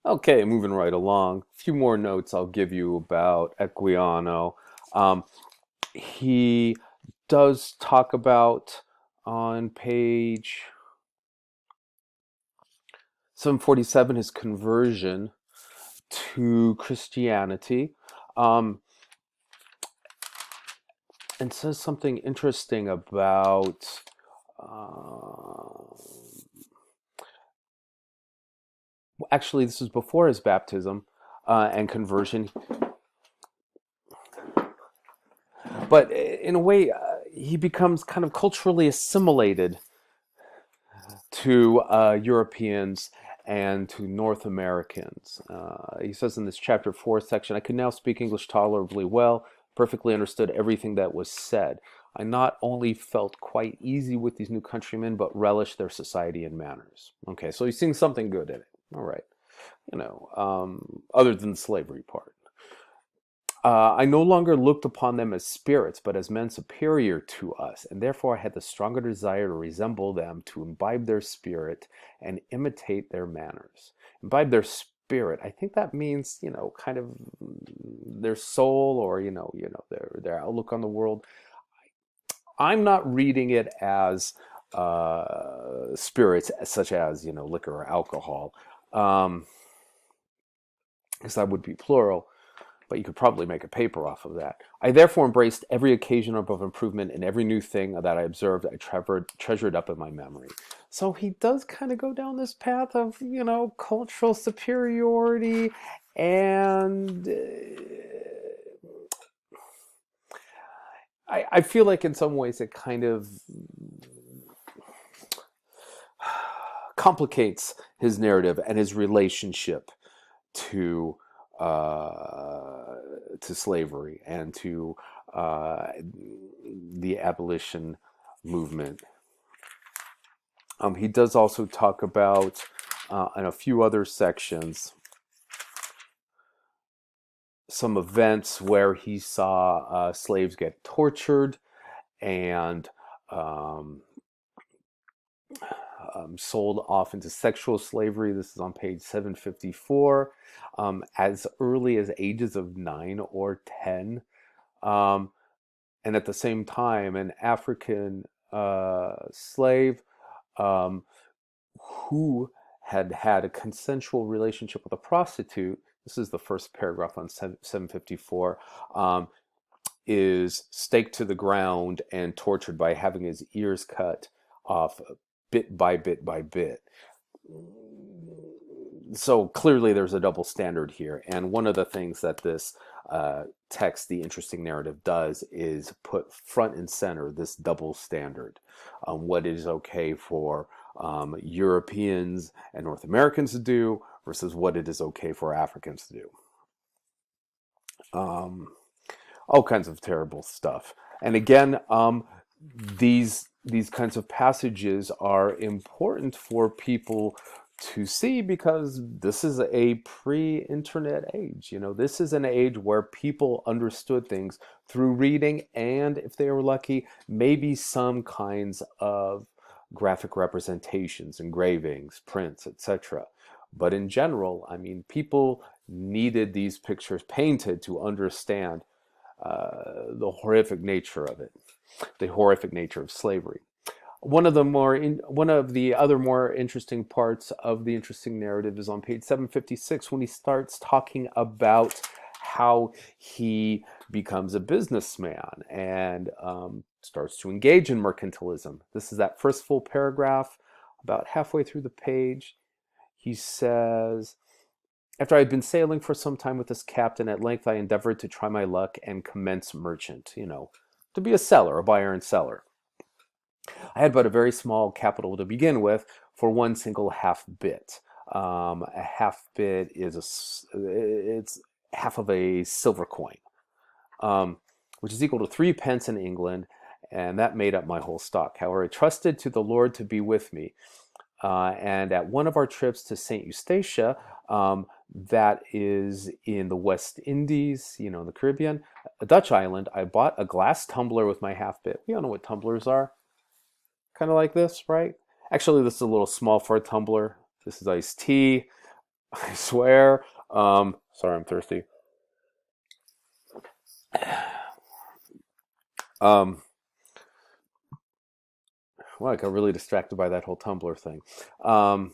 Okay, moving right along. A few more notes I'll give you about Equiano. Um, he does talk about on page 747 his conversion to Christianity, um, and says something interesting about. Uh, Actually, this was before his baptism and conversion, but in a way, he becomes kind of culturally assimilated to Europeans and to North Americans. He says in this chapter 4 section, I could now speak English tolerably well, perfectly understood everything that was said. I not only felt quite easy with these new countrymen, but relished their society and manners. Okay, so he's seeing something good in it. All right. Other than the slavery part. I no longer looked upon them as spirits, but as men superior to us, and therefore I had the stronger desire to resemble them, to imbibe their spirit and imitate their manners. Imbibe their spirit. I think that means, kind of their soul, or their outlook on the world. I'm not reading it as spirits, such as liquor or alcohol, because that would be plural, but you could probably make a paper off of that. I therefore embraced every occasion of improvement, and every new thing that I observed, I treasured up in my memory. So he does kind of go down this path of, cultural superiority, and I feel like in some ways it kind of complicates his narrative and his relationship to to slavery and to the abolition movement. He does also talk about in a few other sections some events where he saw slaves get tortured and um, sold off into sexual slavery. This is on page 754. As early as ages of 9 or 10. Um, and at the same time, an African slave um, who had had a consensual relationship with a prostitute, this is the first paragraph on 754, is staked to the ground and tortured by having his ears cut off bit by bit by bit. So clearly there's a double standard here. And one of the things that this text, the interesting narrative, does is put front and center this double standard. What is okay for Europeans and North Americans to do versus what it is okay for Africans to do. Um, all kinds of terrible stuff. And again, these kinds of passages are important for people to see because this is a pre-internet age. This is an age where people understood things through reading and, if they were lucky, maybe some kinds of graphic representations, engravings, prints, etc. But in general, I mean, people needed these pictures painted to understand the horrific nature of it, the horrific nature of slavery. One of the other more interesting parts of the interesting narrative is on page 756 when he starts talking about how he becomes a businessman and starts to engage in mercantilism. This is that first full paragraph, about halfway through the page. He says, after I had been sailing for some time with this captain, at length I endeavored to try my luck and commence merchant, to be a seller, a buyer and seller. I had but a very small capital to begin with for one single half bit. A half bit it's half of a silver coin, which is equal to 3 pence in England, and that made up my whole stock. However, I trusted to the Lord to be with me. And at one of our trips to St. Eustatia, that is in the West Indies, in the Caribbean, a Dutch island, I bought a glass tumbler with my half bit. We all know what tumblers are. Kind of like this, right? Actually, this is a little small for a tumbler. This is iced tea. I swear. Sorry, I'm thirsty. Um, well, I got really distracted by that whole Tumblr thing. Um,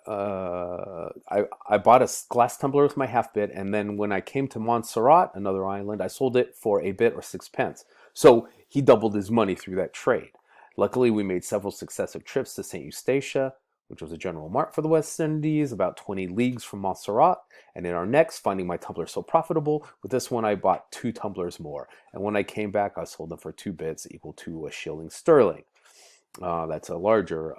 I bought a glass tumbler with my half bit, and then when I came to Montserrat, another island, I sold it for a bit or 6 pence. So he doubled his money through that trade. Luckily, we made several successive trips to St. Eustatia, which was a general mart for the West Indies, about 20 leagues from Montserrat. And in our next, finding my tumbler so profitable, with this one I bought 2 tumblers more. And when I came back, I sold them for 2 bits, equal to a shilling sterling. That's a larger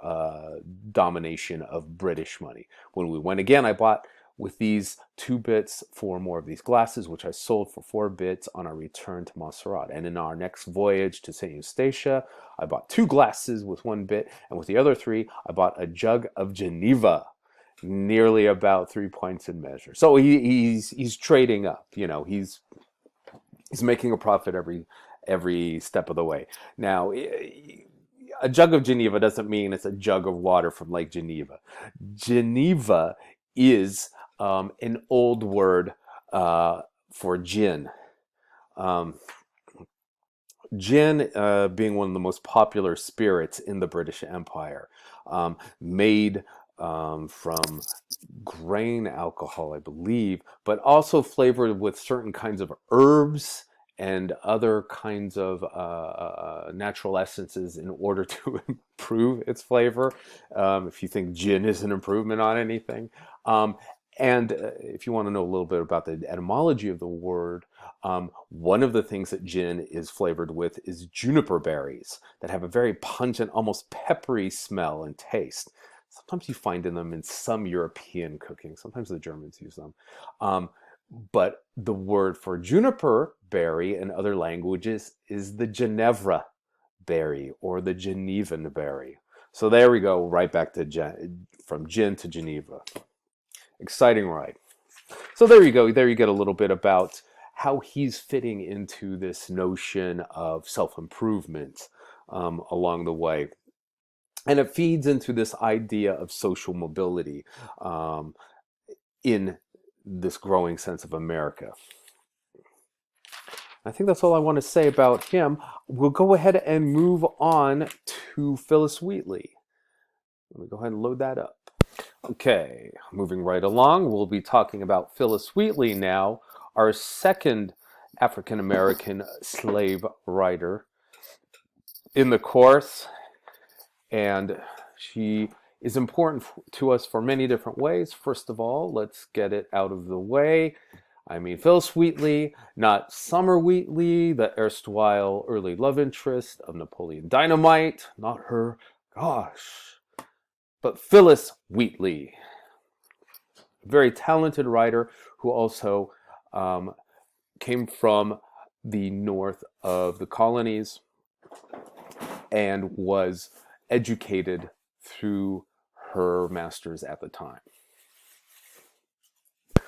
domination of British money. When we went again, I bought with these 2 bits for more of these glasses, which I sold for 4 bits on our return to Montserrat. And in our next voyage to St. Eustatia, I bought 2 glasses with 1 bit, and with the other 3, I bought a jug of Geneva, nearly about 3 pints in measure. So he's trading up. He's making a profit every step of the way. Now, a jug of Geneva doesn't mean it's a jug of water from Lake Geneva. Geneva is an old word for gin. Um, Gin being one of the most popular spirits in the British Empire, made from grain alcohol, I believe, but also flavored with certain kinds of herbs and other kinds of natural essences in order to improve its flavor. If you think gin is an improvement on anything. And if you want to know a little bit about the etymology of the word, one of the things that gin is flavored with is juniper berries that have a very pungent, almost peppery smell and taste. Sometimes you find in them in some European cooking. Sometimes the Germans use them. Um, but the word for juniper berry in other languages is the Ginevra berry or the Genevan berry. So there we go, right back to from gin to Geneva. Exciting ride. So there you go. There you get a little bit about how he's fitting into this notion of self-improvement along the way. And it feeds into this idea of social mobility um, in this growing sense of America. I think that's all I want to say about him. We'll go ahead and move on to Phillis Wheatley. Let me go ahead and load that up. Okay, moving right along, we'll be talking about Phillis Wheatley now, our second African American slave writer in the course. And she is important to us for many different ways. First of all, let's get it out of the way. I mean, Phillis Wheatley, not Summer Wheatley, the erstwhile early love interest of Napoleon Dynamite, not her, gosh, but Phillis Wheatley. Very talented writer who also came from the north of the colonies and was educated through her masters at the time.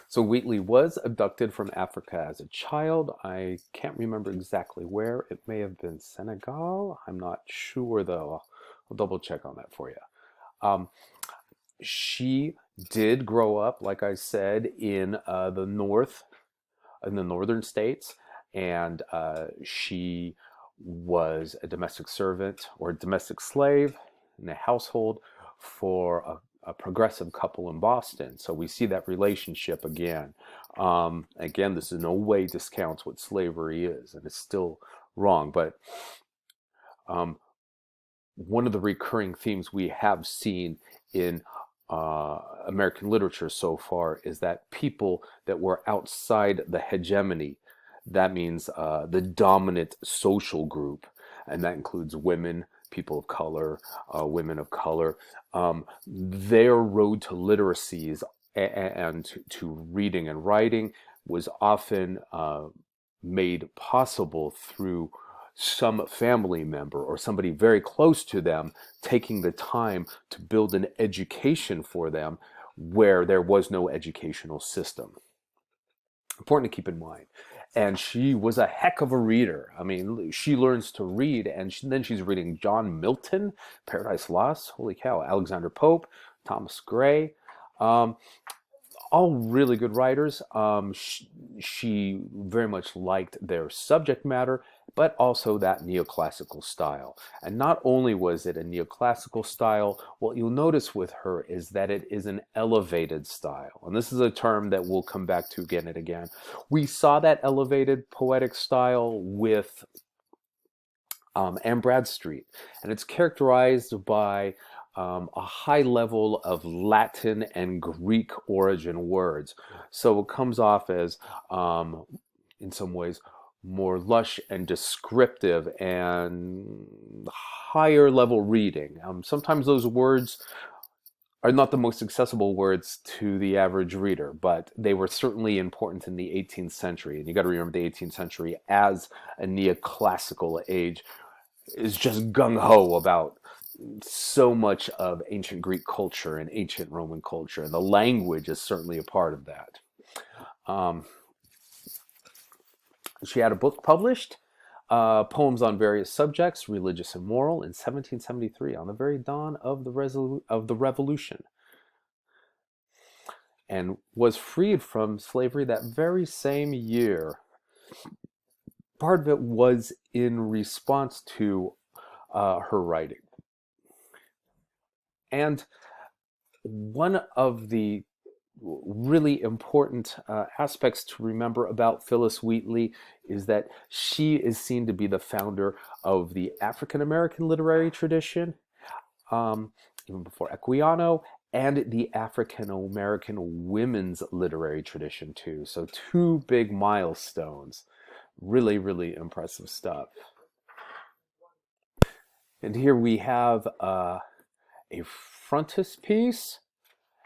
So Wheatley was abducted from Africa as a child. I can't remember exactly where. It may have been Senegal. I'm not sure though. I'll double check on that for you. She did grow up, like I said, in the north, in the northern states, and she was a domestic servant or a domestic slave in a household for a progressive couple in Boston. So we see that relationship again. Again, this in no way discounts what slavery is, and it's still wrong. But one of the recurring themes we have seen in American literature so far is that people that were outside the hegemony, that means the dominant social group, and that includes women, people of color, women of color, their road to literacies and to reading and writing was often made possible through some family member or somebody very close to them taking the time to build an education for them where there was no educational system. Important to keep in mind. And she was a heck of a reader. I mean, she learns to read, and then she's reading John Milton, Paradise Lost, holy cow, Alexander Pope, Thomas Gray. Um, all really good writers. She very much liked their subject matter, but also that neoclassical style. And not only was it a neoclassical style, what you'll notice with her is that it is an elevated style. And this is a term that we'll come back to again and again. We saw that elevated poetic style with Anne Bradstreet, and it's characterized by a high level of Latin and Greek origin words. So it comes off as, in some ways, more lush and descriptive and higher level reading. Sometimes those words are not the most accessible words to the average reader, but they were certainly important in the 18th century. And you got to remember the 18th century as a neoclassical age is just gung-ho about so much of ancient Greek culture and ancient Roman culture, and the language is certainly a part of that. She had a book published, Poems on Various Subjects, Religious and Moral, in 1773, on the very dawn of the Revolution, and was freed from slavery that very same year. Part of it was in response to her writing. And one of the really important aspects to remember about Phillis Wheatley is that she is seen to be the founder of the African American literary tradition, even before Equiano, and the African American women's literary tradition too. So two big milestones. Really, really impressive stuff. And here we have a frontispiece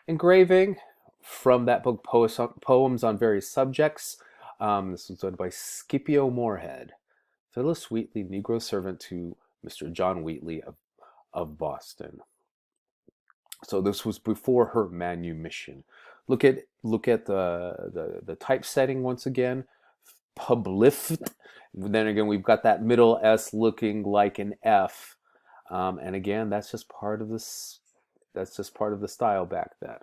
engraving from that book, Poems on Various Subjects. This was done by Scipio Moorhead. Phillis Wheatley, Negro servant to Mr. John Wheatley of Boston. So this was before her manumission. Look at the typesetting once again. Publift. Then again, we've got that middle S looking like an F, and again, that's just part of this. That's just part of the style back then.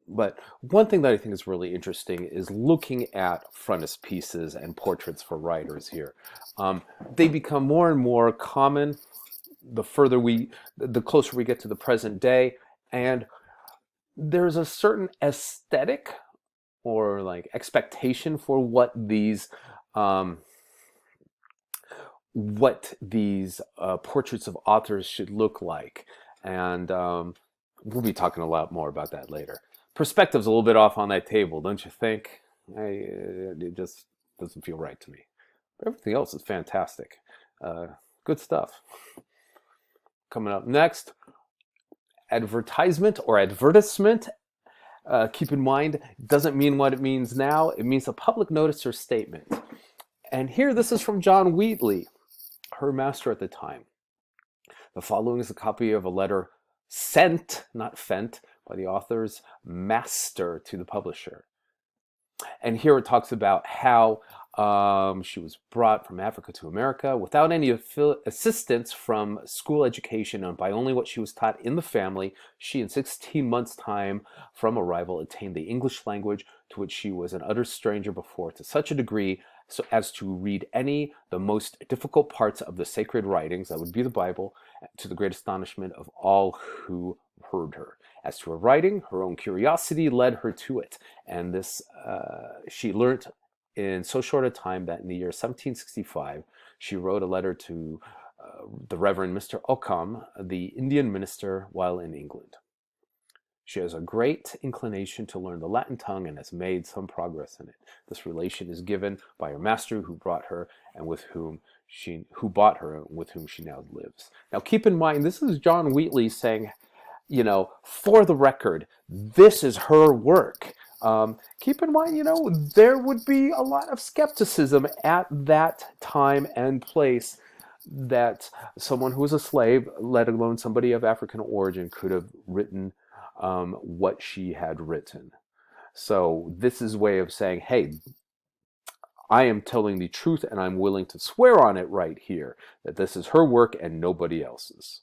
But one thing that I think is really interesting is looking at frontispieces and portraits for writers here. They become more and more common the closer we get to the present day, and there's a certain aesthetic or like expectation for what these portraits of authors should look like, and we'll be talking a lot more about that later. Perspective's a little bit off on that table, don't you think? It just doesn't feel right to me. But everything else is fantastic. Good stuff. Coming up next, advertisement or advertisement. Keep in mind, it doesn't mean what it means now. It means a public notice or statement. And here, this is from John Wheatley, her master at the time. The following is a copy of a letter sent, not fent, by the author's master to the publisher. And here it talks about how she was brought from Africa to America without any assistance from school education, and by only what she was taught in the family. She, in 16 months' time from arrival, attained the English language, to which she was an utter stranger before, to such a degree so as to read the most difficult parts of the sacred writings, that would be the Bible, to the great astonishment of all who heard her. As to her writing, her own curiosity led her to it, and this she learnt in so short a time that in the year 1765 she wrote a letter to the Reverend Mr. Occam, the Indian minister, while in England. She has a great inclination to learn the Latin tongue and has made some progress in it. This relation is given by her master, who bought her and with whom she now lives. Now keep in mind, this is John Wheatley saying, for the record, this is her work. Keep in mind, there would be a lot of skepticism at that time and place that someone who was a slave, let alone somebody of African origin, could have written what she had written. So this is a way of saying, hey, I am telling the truth and I'm willing to swear on it right here, that this is her work and nobody else's.